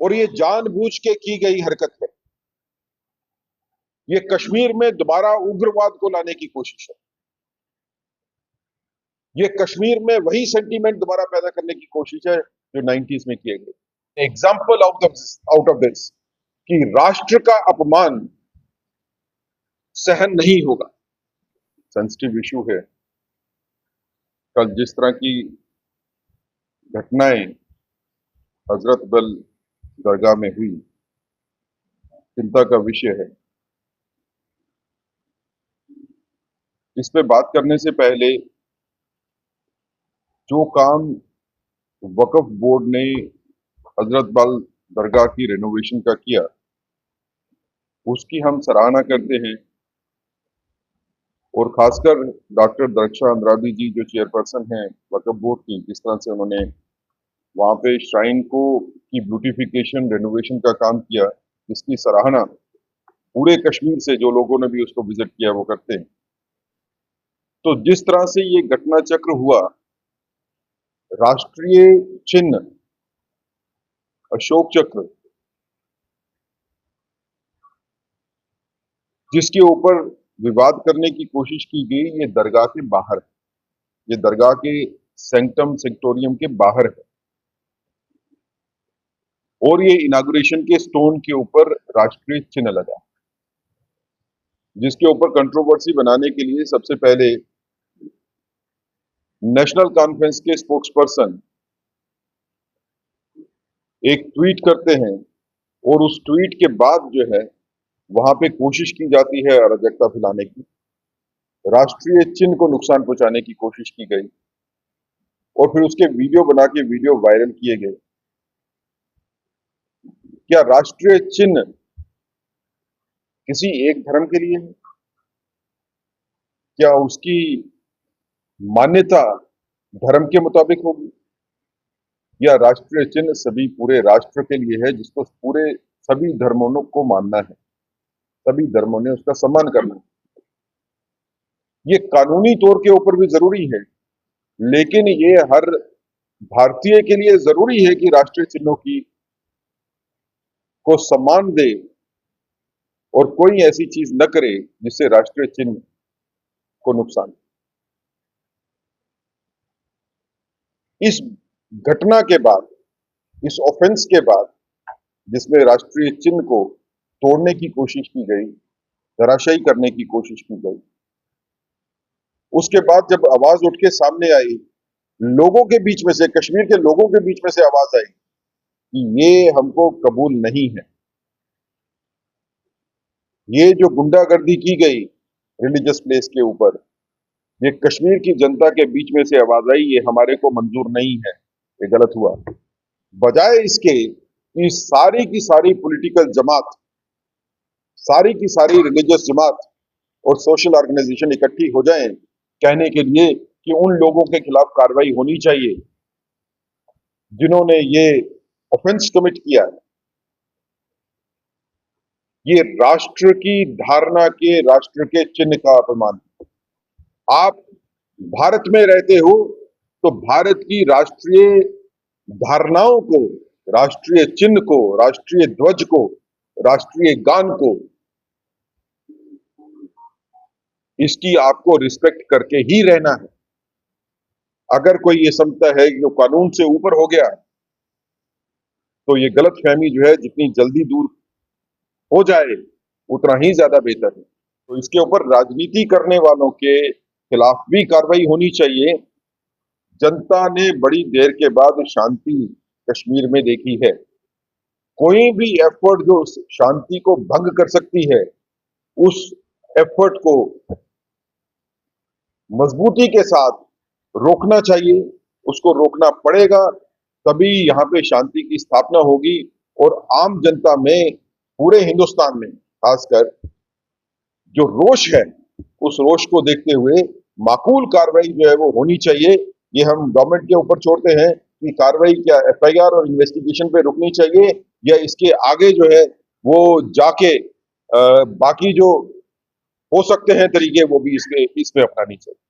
और ये जानबूझ के की गई हरकत है। ये कश्मीर में दोबारा उग्रवाद को लाने की कोशिश है। ये कश्मीर में वही सेंटीमेंट दोबारा पैदा करने की कोशिश है जो 90s में किए गए। एग्जाम्पल आउट ऑफ दिस कि राष्ट्र का अपमान सहन नहीं होगा। सेंसिटिव इशू है। कल जिस तरह की घटनाएं हजरत बल दरगाह में हुई, चिंता का विषय है। इस पे बात करने से पहले जो काम वक्फ बोर्ड ने हजरत बल दरगाह की रेनोवेशन का किया, उसकी हम सराहना करते हैं। और खासकर डॉक्टर दरक्षा अंद्रादी जी जो चेयरपर्सन हैं वक्फ बोर्ड की, जिस तरह से उन्होंने वहां पे श्राइन को की ब्यूटिफिकेशन रेनोवेशन का काम किया, जिसकी सराहना पूरे कश्मीर से जो लोगों ने भी उसको विजिट किया वो करते हैं। तो जिस तरह से ये घटना चक्र हुआ, राष्ट्रीय चिन्ह अशोक चक्र जिसके ऊपर विवाद करने की कोशिश की गई, ये दरगाह के बाहर है। ये दरगाह के सेंक्टम सेक्टोरियम के बाहर है और ये इनागुरेशन के स्टोन के ऊपर राष्ट्रीय चिन्ह लगा, जिसके ऊपर कंट्रोवर्सी बनाने के लिए सबसे पहले नेशनल कॉन्फ्रेंस के स्पोक्सपर्सन एक ट्वीट करते हैं और उस ट्वीट के बाद जो है वहां पे कोशिश की जाती है अराजकता फैलाने की, राष्ट्रीय चिन्ह को नुकसान पहुंचाने की कोशिश की गई और फिर उसके वीडियो बना के वीडियो वायरल किए गए। क्या राष्ट्रीय चिन्ह किसी एक धर्म के लिए है? क्या उसकी मान्यता धर्म के मुताबिक होगी, या राष्ट्रीय चिन्ह सभी पूरे राष्ट्र के लिए है जिसको पूरे सभी धर्मों को मानना है, सभी धर्मों ने उसका सम्मान करना है? ये कानूनी तौर के ऊपर भी जरूरी है, लेकिन ये हर भारतीय के लिए जरूरी है कि राष्ट्रीय चिन्हों की को सम्मान दे और कोई ऐसी चीज न करे जिससे राष्ट्रीय चिन्ह को नुकसान। इस घटना के बाद, इस ऑफेंस के बाद, जिसमें राष्ट्रीय चिन्ह को तोड़ने की कोशिश की गई, धराशायी करने की कोशिश की गई, उसके बाद जब आवाज उठ के सामने आई, लोगों के बीच में से, कश्मीर के लोगों के बीच में से आवाज आई कि ये हमको कबूल नहीं है। ये जो गुंडागर्दी की गई रिलीजियस प्लेस के ऊपर, ये कश्मीर की जनता के बीच में से आवाज आई, ये हमारे को मंजूर नहीं है, ये गलत हुआ। बजाय इसके कि सारी की सारी पॉलिटिकल जमात, सारी की सारी रिलीजियस जमात और सोशल ऑर्गेनाइजेशन इकट्ठी हो जाएं कहने के लिए कि उन लोगों के खिलाफ कार्रवाई होनी चाहिए जिन्होंने ये ऑफेंस कमिट किया है। ये राष्ट्र की धारणा के, राष्ट्र के चिन्ह का अपमान। आप भारत में रहते हो तो भारत की राष्ट्रीय धारणाओं को, राष्ट्रीय चिन्ह को, राष्ट्रीय ध्वज को, राष्ट्रीय गान को, इसकी आपको रिस्पेक्ट करके ही रहना है। अगर कोई ये समझता है कि वो कानून से ऊपर हो गया, तो ये गलतफहमी जो है जितनी जल्दी दूर हो जाए उतना ही ज्यादा बेहतर है। तो इसके ऊपर राजनीति करने वालों के खिलाफ भी कार्रवाई होनी चाहिए। जनता ने बड़ी देर के बाद शांति कश्मीर में देखी है। कोई भी एफर्ट जो शांति को भंग कर सकती है, उस एफर्ट को मजबूती के साथ रोकना चाहिए, उसको रोकना पड़ेगा, तभी यहाँ पे शांति की स्थापना होगी और आम जनता में, पूरे हिंदुस्तान में खासकर जो रोष है, उस रोष को देखते हुए माकूल कार्रवाई जो है वो होनी चाहिए। ये हम गवर्नमेंट के ऊपर छोड़ते हैं कि कार्रवाई क्या एफआईआर और इन्वेस्टिगेशन पे रुकनी चाहिए या इसके आगे जो है वो जाके बाकी जो हो सकते हैं तरीके वो भी इसमें अपनानी चाहिए।